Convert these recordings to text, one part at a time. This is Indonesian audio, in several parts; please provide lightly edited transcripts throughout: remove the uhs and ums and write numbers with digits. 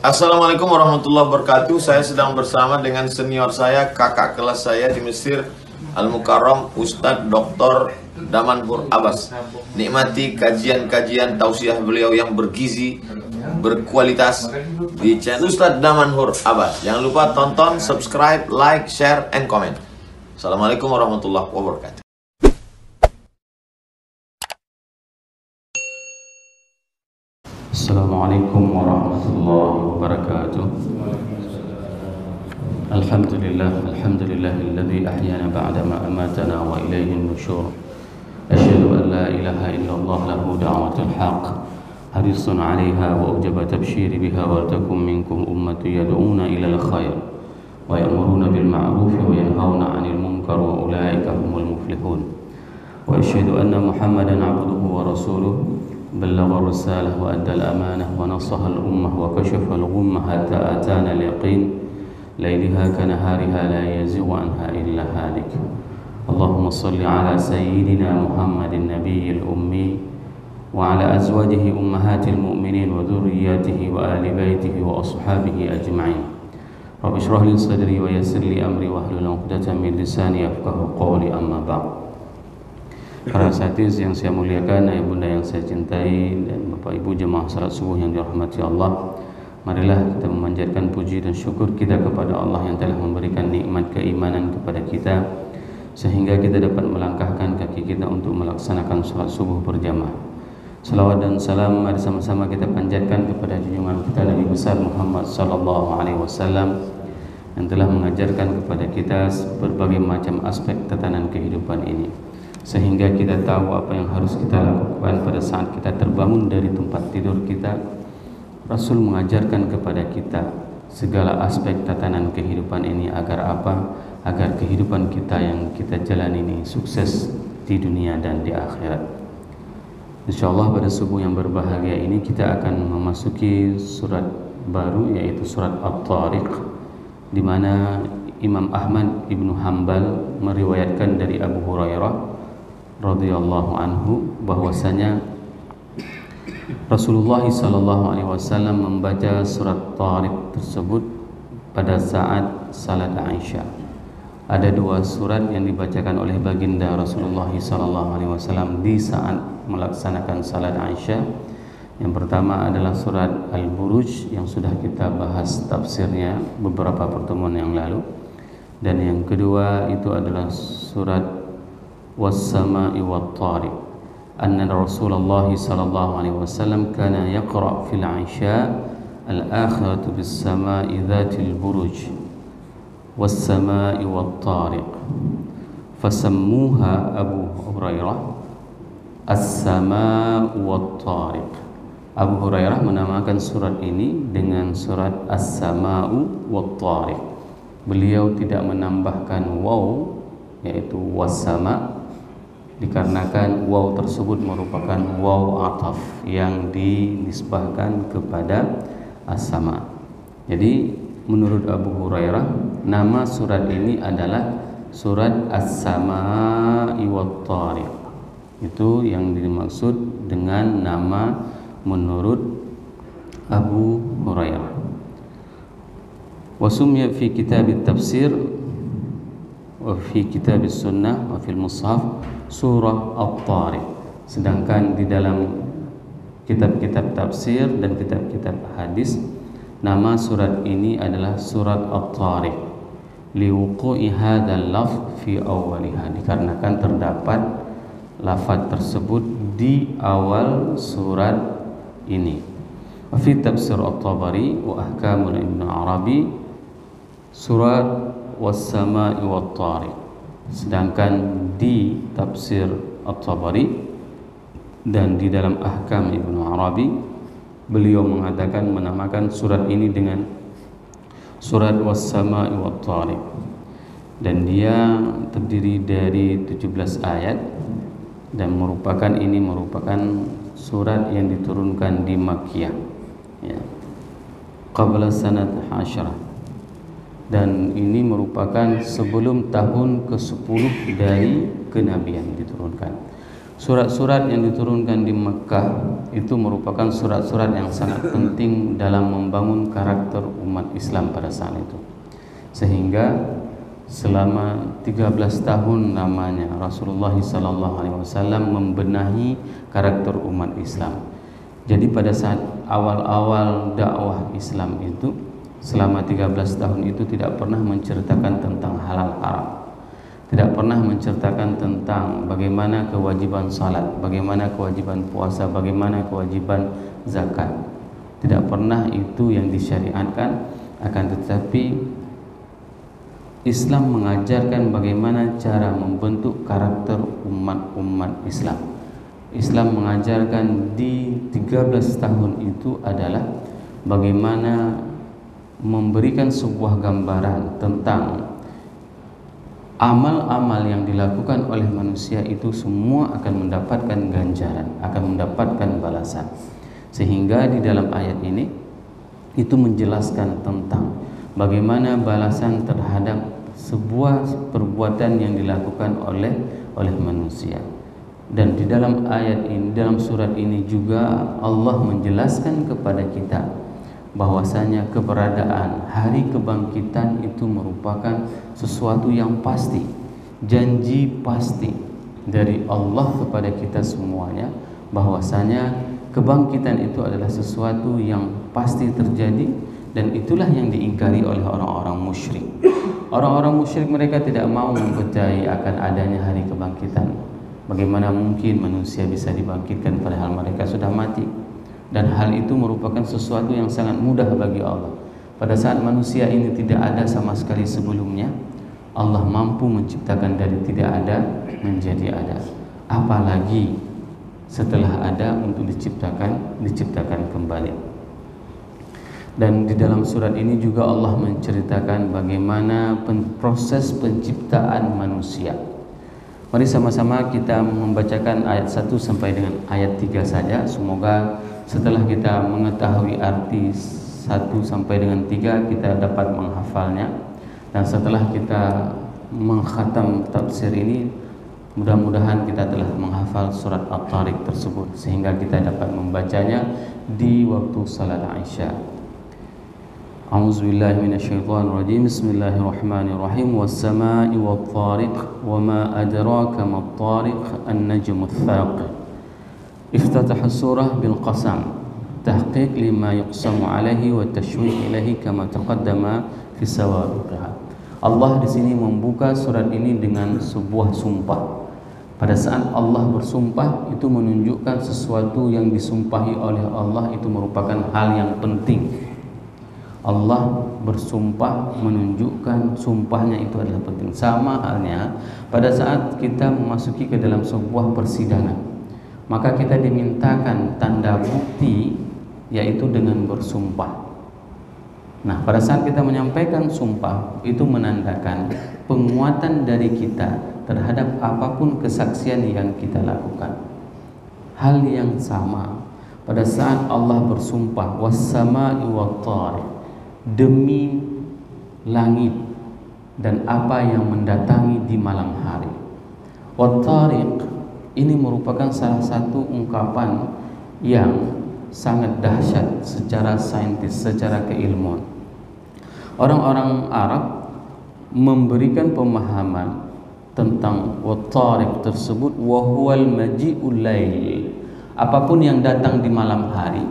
Assalamualaikum warahmatullahi wabarakatuh. Saya sedang bersama dengan senior saya, kakak kelas saya di Mesir, Al-Mukarram, Ustadz Dr. Damanhur Abbas. Nikmati kajian-kajian tausiah beliau yang bergizi, berkualitas di channel Ustadz Damanhur Abbas. Jangan lupa tonton, subscribe, like, share, and comment. Assalamualaikum warahmatullahi wabarakatuh. Assalamualaikum warahmatullahi wabarakatuh. Alhamdulillahilladzi ahyana ba'da ma amatana wa ilaihin nusyur. Asyhadu an la ilaha illallah lahu da'watul haqq. Harisun 'alaiha wa ujaba tabsyiri biha wa takum minkum ummatu yad'una ilal khair wa ya'muruna bil ma'ruf wa yanhauna 'anil munkar wa ulaika humul muflihun. Wa asyhadu anna Muhammadan 'abduhu wa rasuluhu بلغ الرسالة وأدى الأمانة ونصح الأمة وكشف الغمة حتى أتانا اليقين ليلها كنهارها لا يزيغ عنها إلا هالك. اللهم صل على سيدنا محمد النبي الأمي وعلى أزواجه أمهات المؤمنين وذرياته وآل بيته وأصحابه أجمعين. رب اشرح لي صدري ويسر لي أمري واحلل عقدة من لساني يفقهوا قولي أما بعد. Para satis yang saya muliakan, ayah bunda yang saya cintai, dan bapak ibu jemaah salat subuh yang dirahmati Allah, marilah kita memanjatkan puji dan syukur kita kepada Allah yang telah memberikan nikmat keimanan kepada kita, sehingga kita dapat melangkahkan kaki kita untuk melaksanakan salat subuh berjamaah. Salawat dan salam mari sama-sama kita panjatkan kepada junjungan kita Nabi besar Muhammad sallallahu alaihi wasallam yang telah mengajarkan kepada kita berbagai macam aspek tatanan kehidupan ini, sehingga kita tahu apa yang harus kita lakukan pada saat kita terbangun dari tempat tidur kita. Rasul mengajarkan kepada kita segala aspek tatanan kehidupan ini agar apa? Agar kehidupan kita yang kita jalani ini sukses di dunia dan di akhirat. InsyaAllah pada subuh yang berbahagia ini kita akan memasuki surat baru, yaitu surat At-Tariq, di mana Imam Ahmad Ibnu Hanbal meriwayatkan dari Abu Hurairah radhiyallahu anhu bahwasanya Rasulullah sallallahu alaihi wasallam membaca surat Tariq tersebut pada saat salat Aisyah. Ada dua surat yang dibacakan oleh baginda Rasulullah sallallahu alaihi wasallam di saat melaksanakan salat Aisyah. Yang pertama adalah surat Al-Buruj yang sudah kita bahas tafsirnya beberapa pertemuan yang lalu, dan yang kedua itu adalah surat والسماء والطارق أن رسول الله صلى الله عليه وسلم كان يقرأ في العشاء الآخرة بالسماء ذات البرج والسماء والطارق فسموها أبو هريرة السماء والطارق. Abu Hurairah menamakan surat ini dengan surat As-Sama'u wat-Tariq. Beliau tidak menambahkan waw, yaitu was-sama', dikarenakan waw tersebut merupakan waw ataf yang dinisbahkan kepada as-sama. Jadi menurut Abu Hurairah nama surat ini adalah surat As-Sama'i wat-Tariq. Itu yang dimaksud dengan nama menurut Abu Hurairah. Wa summiya fi kitab at-tafsir wa fi kitab as-sunnah wa fil mushaf surah At-Tariq. Sedangkan di dalam kitab-kitab tafsir dan kitab-kitab hadis nama surat ini adalah surat At-Tariq liwuqu'i hadzal lafz fi awwaliha, dikarenakan terdapat lafaz tersebut di awal surat ini. Wa fi tafsir At-Tabari wa ahkamul Ibn Arabi surat was-sama'i wat-tariq. Sedangkan di tafsir At-Tabari dan di dalam ahkam Ibnu Arabi beliau mengatakan menamakan surat ini dengan surat was-sama'i wat-tariq, dan dia terdiri dari 17 ayat dan merupakan surat yang diturunkan di Makkiyah, ya, qabla sanat 10, dan ini merupakan sebelum tahun ke-10 dari kenabian diturunkan. Surat-surat yang diturunkan di Mekah itu merupakan surat-surat yang sangat penting dalam membangun karakter umat Islam pada saat itu. Sehingga selama 13 tahun namanya Rasulullah SAW membenahi karakter umat Islam. Jadi pada saat awal-awal dakwah Islam itu, selama 13 tahun itu tidak pernah menceritakan tentang halal haram, tidak pernah menceritakan tentang bagaimana kewajiban salat, bagaimana kewajiban puasa, bagaimana kewajiban zakat. Tidak pernah itu yang disyariatkan. Akan tetapi Islam mengajarkan bagaimana cara membentuk karakter umat Islam. Islam mengajarkan di 13 tahun itu adalah bagaimana memberikan sebuah gambaran tentang amal-amal yang dilakukan oleh manusia itu semua akan mendapatkan ganjaran, akan mendapatkan balasan. Sehingga di dalam ayat ini itu menjelaskan tentang bagaimana balasan terhadap sebuah perbuatan yang dilakukan oleh manusia. Dan di dalam ayat ini, dalam surat ini juga Allah menjelaskan kepada kita bahwasanya keberadaan hari kebangkitan itu merupakan sesuatu yang pasti, janji pasti dari Allah kepada kita semuanya, bahwasanya kebangkitan itu adalah sesuatu yang pasti terjadi, dan itulah yang diingkari oleh orang-orang musyrik. Orang-orang musyrik mereka tidak mau mempercayai akan adanya hari kebangkitan. Bagaimana mungkin manusia bisa dibangkitkan padahal mereka sudah mati? Dan hal itu merupakan sesuatu yang sangat mudah bagi Allah. Pada saat manusia ini tidak ada sama sekali sebelumnya, Allah mampu menciptakan dari tidak ada menjadi ada. Apalagi setelah ada untuk diciptakan kembali. Dan di dalam surat ini juga Allah menceritakan bagaimana proses penciptaan manusia. Mari sama-sama kita membacakan ayat 1 sampai dengan ayat 3 saja. Semoga setelah kita mengetahui arti 1 sampai dengan 3 kita dapat menghafalnya. Dan setelah kita mengkhatam tafsir ini, mudah-mudahan kita telah menghafal surat At-Tariq tersebut sehingga kita dapat membacanya di waktu salat Isya. A'udzubillahi minasyaitonirrajim. Bismillahirrahmanirrahim. Was-samaa'i wat-tariq wa ma adraka mat-tariq an-najmu ats-tsaqib. Iftataha surah bil qasam tahqiq lima yuqsamu alaihi wa tashwih ilaihi kama taqaddama fi sawabiqha. Allah di sini membuka surat ini dengan sebuah sumpah. Pada saat Allah bersumpah itu menunjukkan sesuatu yang disumpahi oleh Allah itu merupakan hal yang penting. Allah bersumpah menunjukkan sumpahnya itu adalah penting. Sama halnya pada saat kita memasuki ke dalam sebuah persidangan, maka kita dimintakan tanda bukti yaitu dengan bersumpah. Nah, pada saat kita menyampaikan sumpah itu menandakan penguatan dari kita terhadap apapun kesaksian yang kita lakukan. Hal yang sama pada saat Allah bersumpah was-samaa'i wat-tariq, demi langit dan apa yang mendatangi di malam hari. Wat-tariq ini merupakan salah satu ungkapan yang sangat dahsyat secara saintis, secara keilmuan. Orang-orang Arab memberikan pemahaman tentang wat-tariq tersebut, wa huwal maji'ul lail. Apapun yang datang di malam hari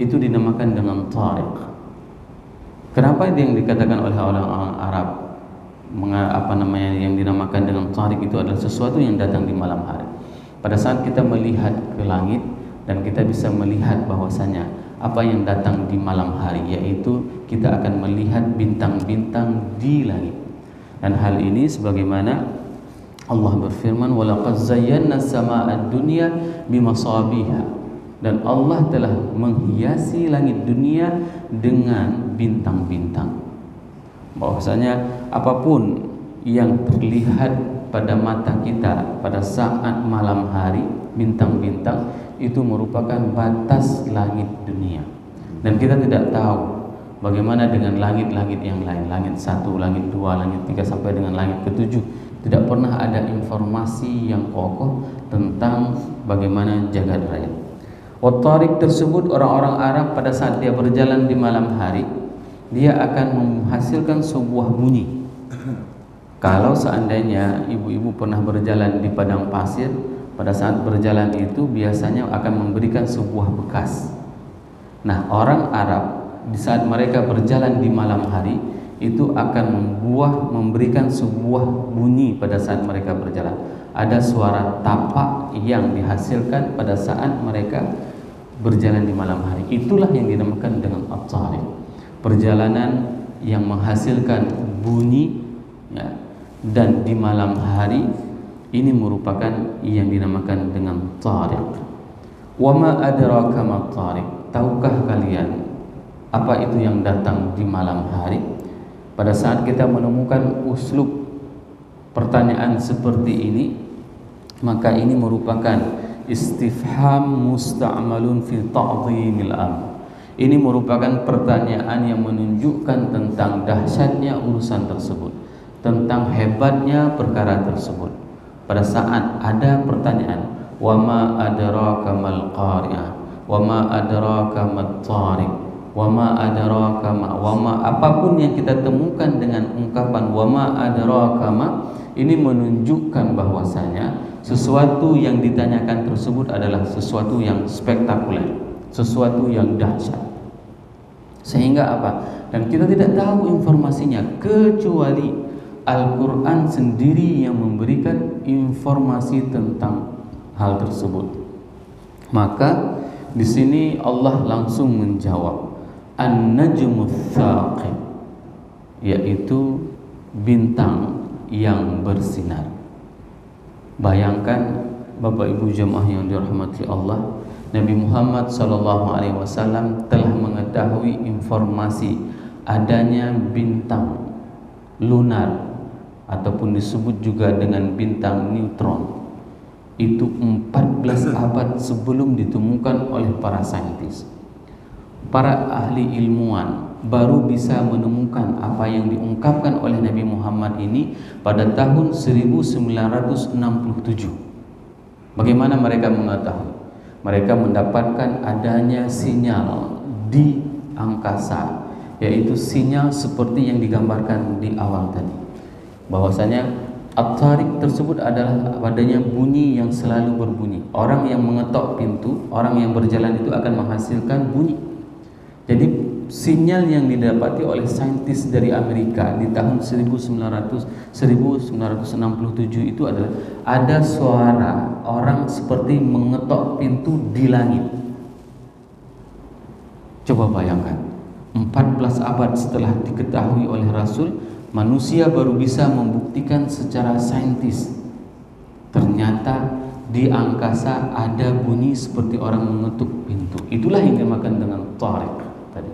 itu dinamakan dengan tariq. Kenapa yang dikatakan oleh orang-orang Arab yang dinamakan dengan tariq itu adalah sesuatu yang datang di malam hari. Pada saat kita melihat ke langit dan kita bisa melihat bahwasanya apa yang datang di malam hari, yaitu kita akan melihat bintang-bintang di langit. Dan hal ini sebagaimana Allah berfirman, walaqad zayyana as-samaa'a ad-dunya bimasabiha. Dan Allah telah menghiasi langit dunia dengan bintang-bintang. Bahwasanya apapun yang terlihat pada mata kita pada saat malam hari, bintang-bintang itu merupakan batas langit dunia. Dan kita tidak tahu bagaimana dengan langit-langit yang lain, langit 1, langit 2, langit 3 sampai dengan langit ke-7. Itu Tidak pernah ada informasi yang kokoh tentang bagaimana jagat raya. Wat-tariq tersebut orang-orang Arab pada saat dia berjalan di malam hari, dia akan menghasilkan sebuah bunyi. Kalau seandainya ibu-ibu pernah berjalan di padang pasir, pada saat berjalan itu biasanya akan memberikan sebuah bekas. Nah, orang Arab di saat mereka berjalan di malam hari itu akan memberikan sebuah bunyi pada saat mereka berjalan. Ada suara tapak yang dihasilkan pada saat mereka berjalan di malam hari. Itulah yang dinamakan dengan at-tariq. Perjalanan yang menghasilkan bunyi, ya, dan di malam hari ini merupakan yang dinamakan dengan tariq. Wa ma adraka ma tariq? Tahukah kalian apa itu yang datang di malam hari? Pada saat kita menemukan uslub pertanyaan seperti ini, maka ini merupakan istifham musta'malun fi ta'dhimil amr. Ini merupakan pertanyaan yang menunjukkan tentang dahsyatnya urusan tersebut, tentang hebatnya perkara tersebut. Pada saat ada pertanyaan, wa ma adraka mal qari'ah, wa ma adraka mat tariq, wa ma adraka ma, wa ma, apapun yang kita temukan dengan ungkapan wa ma adraka ma, ini menunjukkan bahwasanya sesuatu yang ditanyakan tersebut adalah sesuatu yang spektakuler, sesuatu yang dahsyat. Sehingga apa? Dan kita tidak tahu informasinya kecuali Al-Quran sendiri yang memberikan informasi tentang hal tersebut. Maka di sini Allah langsung menjawab An-Najmu Tsaqib, yaitu bintang yang bersinar. Bayangkan Bapak Ibu jemaah yang dirahmati Allah, Nabi Muhammad SAW telah mengetahui informasi adanya bintang lunar ataupun disebut juga dengan bintang neutron. Itu 14 abad sebelum ditemukan oleh para saintis. Para ahli ilmuwan baru bisa menemukan apa yang diungkapkan oleh Nabi Muhammad ini pada tahun 1967. Bagaimana mereka mengetahui? Mereka mendapatkan adanya sinyal di angkasa, yaitu sinyal seperti yang digambarkan di awal tadi, bahwasanya at-tariq tersebut adalah adanya bunyi yang selalu berbunyi. Orang yang mengetok pintu, orang yang berjalan itu akan menghasilkan bunyi. Jadi sinyal yang didapati oleh saintis dari Amerika di tahun 1967 itu adalah ada suara orang seperti mengetok pintu di langit. Coba bayangkan, 14 abad setelah diketahui oleh Rasul, manusia baru bisa membuktikan secara saintis ternyata di angkasa ada bunyi seperti orang mengetuk pintu. Itulah yang dinamakan dengan tariq tadi.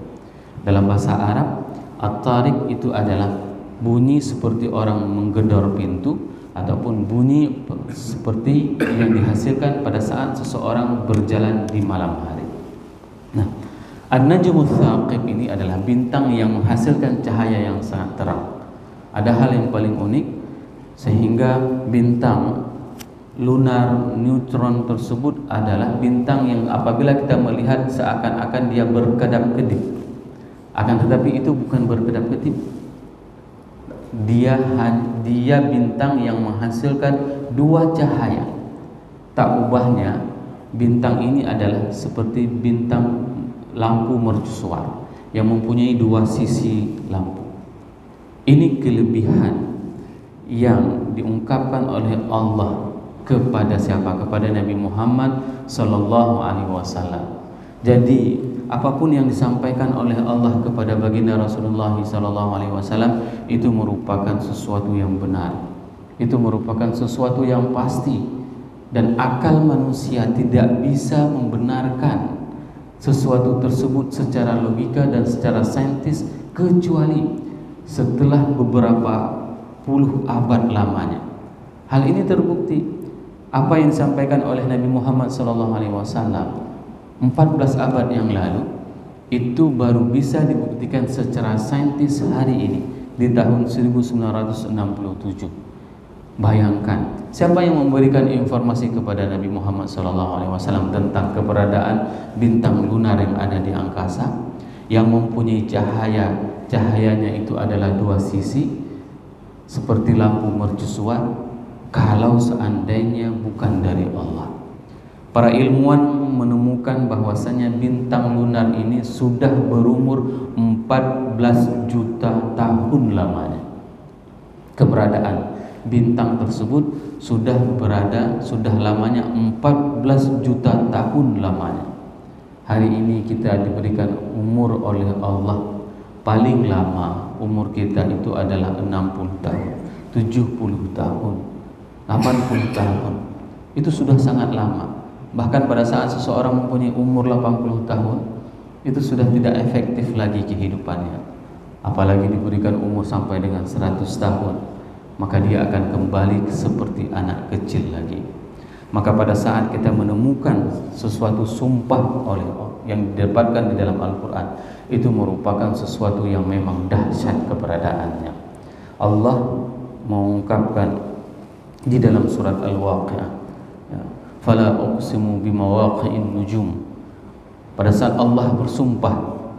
Dalam bahasa Arab, at-tariq itu adalah bunyi seperti orang menggedor pintu ataupun bunyi seperti yang dihasilkan pada saat seseorang berjalan di malam hari. Nah, An-Najmu Tsaqib ini adalah bintang yang menghasilkan cahaya yang sangat terang. Ada hal yang paling unik, sehingga bintang lunar neutron tersebut adalah bintang yang apabila kita melihat seakan-akan dia berkedap-kedip. Akan tetapi itu bukan berkedap-kedip. Dia bintang yang menghasilkan dua cahaya. Tak ubahnya bintang ini adalah seperti bintang lampu mercusuar yang mempunyai dua sisi lampu. Ini kelebihan yang diungkapkan oleh Allah kepada siapa? Kepada Nabi Muhammad SAW. Jadi apapun yang disampaikan oleh Allah kepada baginda Rasulullah SAW itu merupakan sesuatu yang benar. Itu merupakan sesuatu yang pasti, dan akal manusia tidak bisa membenarkan sesuatu tersebut secara logika dan secara saintis kecuali setelah beberapa puluh abad lamanya. Hal ini terbukti apa yang disampaikan oleh Nabi Muhammad SAW 14 abad yang lalu itu baru bisa dibuktikan secara saintis hari ini di tahun 1967. Bayangkan, siapa yang memberikan informasi kepada Nabi Muhammad SAW tentang keberadaan bintang lunar yang ada di angkasa, yang mempunyai cahaya, cahayanya itu adalah dua sisi, seperti lampu mercusuar, kalau seandainya bukan dari Allah. Para ilmuwan menemukan bahwasanya bintang lunar ini sudah berumur 14 juta tahun lamanya. Keberadaan bintang tersebut sudah lamanya 14 juta tahun lamanya. Hari ini kita diberikan umur oleh Allah, paling lama umur kita itu adalah 60 tahun, 70 tahun, 80 tahun. Itu sudah sangat lama. Bahkan pada saat seseorang mempunyai umur 80 tahun, itu sudah tidak efektif lagi kehidupannya. Apalagi diberikan umur sampai dengan 100 tahun, maka dia akan kembali seperti anak kecil lagi. Maka pada saat kita menemukan sesuatu sumpah oleh Allah yang didapatkan di dalam Al-Quran, itu merupakan sesuatu yang memang dahsyat keberadaannya. Allah mengungkapkan di dalam surat Al-Waqi'ah, ya, fala uqsimu bimawaqi'in nujum. Pada saat Allah bersumpah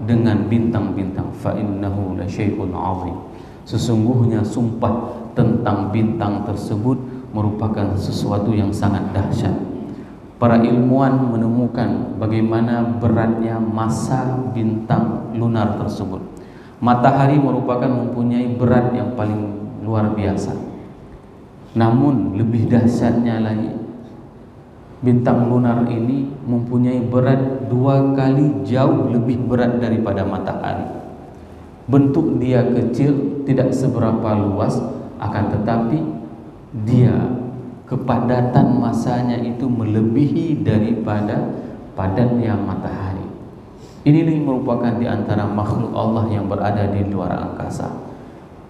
dengan bintang-bintang, fa innahu lasyai'un 'azim. Sesungguhnya sumpah tentang bintang tersebut merupakan sesuatu yang sangat dahsyat. Para ilmuwan menemukan bagaimana beratnya massa bintang lunar tersebut. Matahari merupakan mempunyai berat yang paling luar biasa. Namun lebih dahsyatnya lagi, bintang lunar ini mempunyai berat 2 kali jauh lebih berat daripada matahari. Bentuk dia kecil, tidak seberapa luas, akan tetapi dia kepadatan masanya itu melebihi daripada padatnya matahari. Ini merupakan di antara makhluk Allah yang berada di luar angkasa.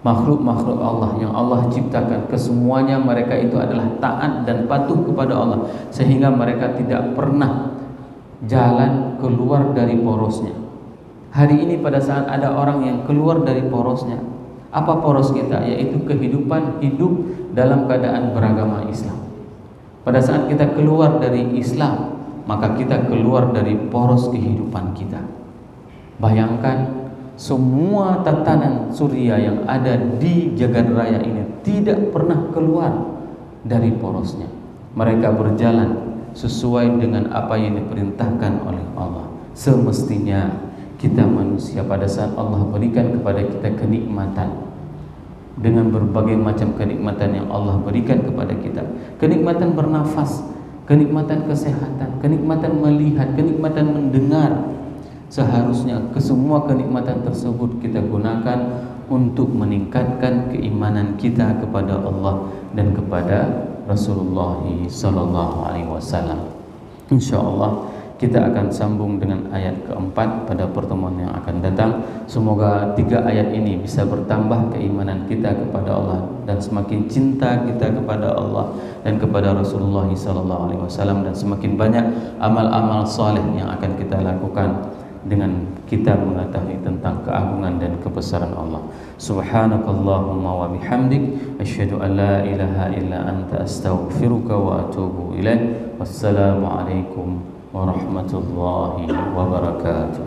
Makhluk-makhluk Allah yang Allah ciptakan, kesemuanya mereka itu adalah taat dan patuh kepada Allah, sehingga mereka tidak pernah jalan keluar dari porosnya. Hari ini pada saat ada orang yang keluar dari porosnya, apa poros kita? Yaitu kehidupan hidup dalam keadaan beragama Islam. Pada saat kita keluar dari Islam, maka kita keluar dari poros kehidupan kita. Bayangkan, semua tatanan surya yang ada di jagat raya ini tidak pernah keluar dari porosnya. Mereka berjalan sesuai dengan apa yang diperintahkan oleh Allah. Semestinya kita manusia, pada saat Allah berikan kepada kita kenikmatan, dengan berbagai macam kenikmatan yang Allah berikan kepada kita, kenikmatan bernafas, kenikmatan kesehatan, kenikmatan melihat, kenikmatan mendengar, seharusnya kesemua kenikmatan tersebut kita gunakan untuk meningkatkan keimanan kita kepada Allah dan kepada Rasulullah sallallahu alaihi wasallam. Insyaallah kita akan sambung dengan ayat keempat pada pertemuan yang akan datang. Semoga 3 ayat ini bisa bertambah keimanan kita kepada Allah dan semakin cinta kita kepada Allah dan kepada Rasulullah sallallahu alaihi wasallam, dan semakin banyak amal-amal saleh yang akan kita lakukan dengan kita mengetahui tentang keagungan dan kebesaran Allah. Subhanakallahumma wa bihamdik, asyhadu an la ilaha illa anta, astaghfiruka wa atubu ilaik. Wassalamu alaikum warahmatullahi wabarakatuh.